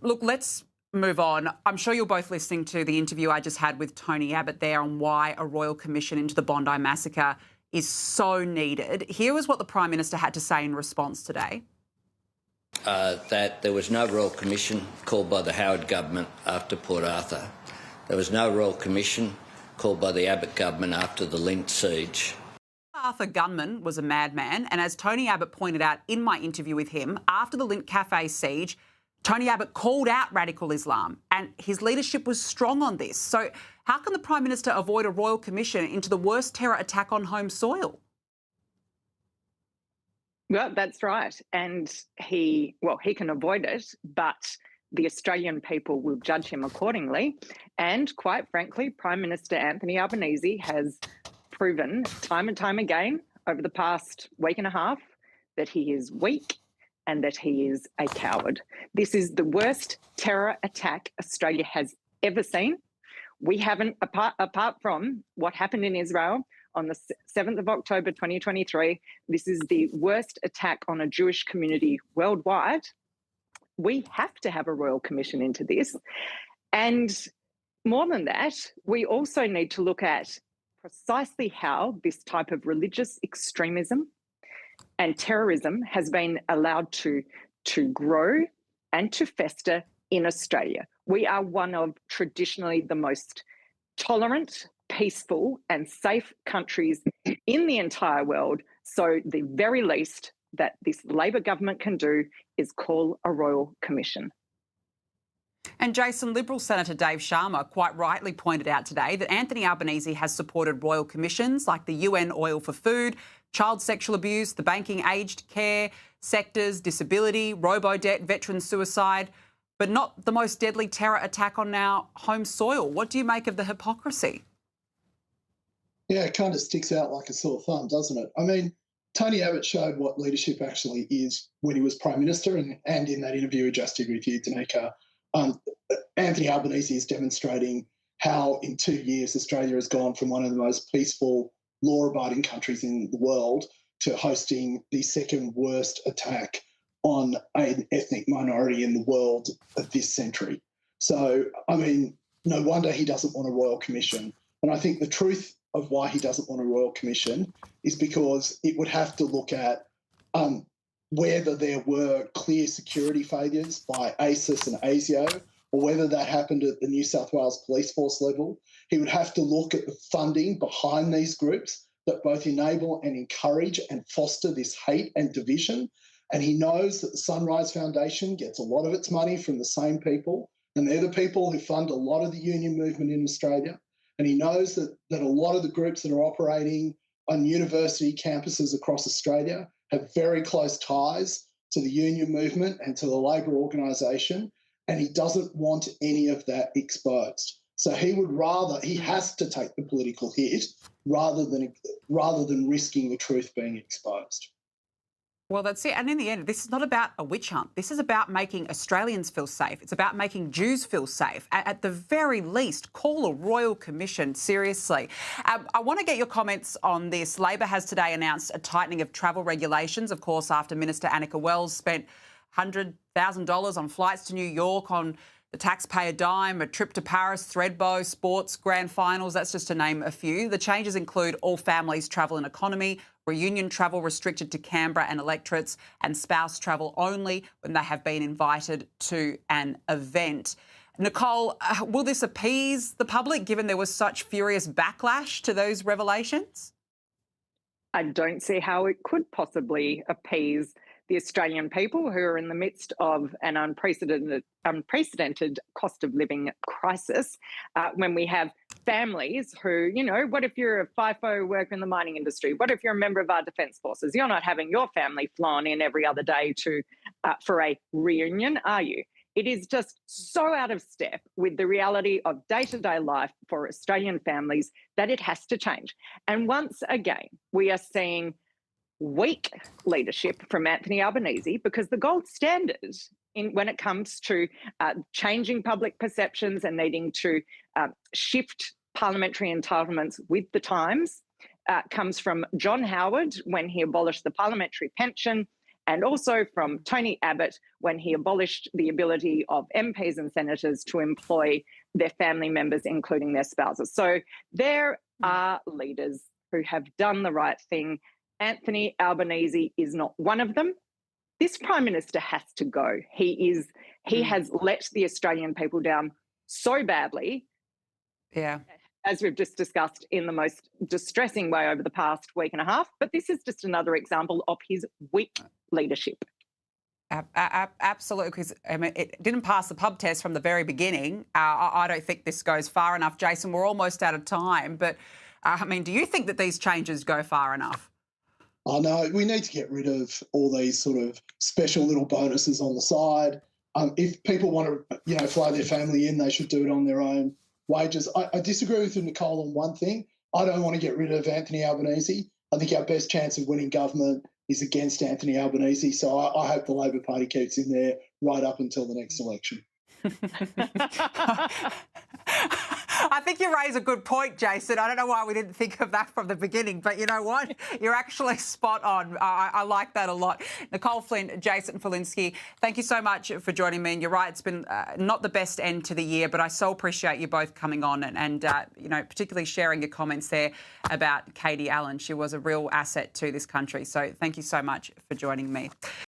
Look, let's move on. I'm sure you're both listening to the interview I just had with Tony Abbott there on why a royal commission into the Bondi massacre is so needed. Here was what the Prime Minister had to say in response today. That there was no royal commission called by the Howard government after Port Arthur. There was no royal commission called by the Abbott government after the Lint siege. Arthur gunman was a madman, and as Tony Abbott pointed out in my interview with him, after the Lint Cafe siege, Tony Abbott called out radical Islam, and his leadership was strong on this. So how can the Prime Minister avoid a royal commission into the worst terror attack on home soil? Well, that's right. And he can avoid it, but the Australian people will judge him accordingly. And quite frankly, Prime Minister Anthony Albanese has proven time and time again over the past week and a half that he is weak and that he is a coward. This is the worst terror attack Australia has ever seen. We haven't, apart from what happened in Israel on the 7th of October 2023, this is the worst attack on a Jewish community worldwide. We have to have a royal commission into this. And more than that, we also need to look at precisely how this type of religious extremism and terrorism has been allowed to grow and to fester in Australia. We are one of traditionally the most tolerant, peaceful and safe countries in the entire world. So the very least that this Labor government can do is call a royal commission. And Jason, Liberal Senator Dave Sharma quite rightly pointed out today that Anthony Albanese has supported royal commissions like the UN Oil for Food, child sexual abuse, the banking aged care sectors, disability, robo-debt, veteran suicide, but not the most deadly terror attack on our home soil. What do you make of the hypocrisy? Yeah, it kind of sticks out like a sore thumb, doesn't it? I mean, Tony Abbott showed what leadership actually is when he was Prime Minister, and in that interview we just did with you, Danica, Anthony Albanese is demonstrating how in 2 years Australia has gone from one of the most peaceful, law-abiding countries in the world to hosting the second worst attack on an ethnic minority in the world of this century. So, I mean, no wonder he doesn't want a royal commission. And I think the truth of why he doesn't want a royal commission is because it would have to look at whether there were clear security failures by ASIS and ASIO, or whether that happened at the New South Wales Police Force level. He would have to look at the funding behind these groups that both enable and encourage and foster this hate and division. And he knows that the Sunrise Foundation gets a lot of its money from the same people, and they're the people who fund a lot of the union movement in Australia. And he knows that a lot of the groups that are operating on university campuses across Australia have very close ties to the union movement and to the Labor organisation, and he doesn't want any of that exposed. So he has to take the political hit rather than risking the truth being exposed. Well, that's it. And in the end, this is not about a witch hunt. This is about making Australians feel safe. It's about making Jews feel safe. At the very least, call a royal commission, seriously. I want to get your comments on this. Labor has today announced a tightening of travel regulations, of course, after Minister Annika Wells spent $100,000 on flights to New York on the taxpayer dime, a trip to Paris, Thredbo, sports, grand finals, that's just to name a few. The changes include all families travel and economy, reunion travel restricted to Canberra and electorates, and spouse travel only when they have been invited to an event. Nicolle, will this appease the public, given there was such furious backlash to those revelations? I don't see how it could possibly appease the Australian people who are in the midst of an unprecedented cost of living crisis, when we have families who, what if you're a FIFO worker in the mining industry? What if you're a member of our defence forces? You're not having your family flown in every other day for a reunion, are you? It is just so out of step with the reality of day-to-day life for Australian families that it has to change. And once again, we are seeing weak leadership from Anthony Albanese, because the gold standard when it comes to changing public perceptions and needing to shift parliamentary entitlements with the times comes from John Howard when he abolished the parliamentary pension and also from Tony Abbott when he abolished the ability of MPs and senators to employ their family members, including their spouses. So there are leaders who have done the right thing. Anthony Albanese is not one of them. This Prime Minister has to go. He has let the Australian people down so badly. Yeah. As we've just discussed, in the most distressing way over the past week and a half. But this is just another example of his weak leadership. Absolutely, because I mean, it didn't pass the pub test from the very beginning. I don't think this goes far enough. Jason, we're almost out of time, but I mean, do you think that these changes go far enough? Oh, no, we need to get rid of all these sort of special little bonuses on the side. If people want to, fly their family in, they should do it on their own wages. I disagree with Nicolle on one thing. I don't want to get rid of Anthony Albanese. I think our best chance of winning government is against Anthony Albanese. So I hope the Labor Party keeps him there right up until the next election. I think you raise a good point, Jason. I don't know why we didn't think of that from the beginning, but you know what? You're actually spot on. I like that a lot. Nicolle Flint, Jason Falinski, thank you so much for joining me. And you're right, it's been not the best end to the year, but I so appreciate you both coming on and particularly sharing your comments there about Katie Allen. She was a real asset to this country. So thank you so much for joining me.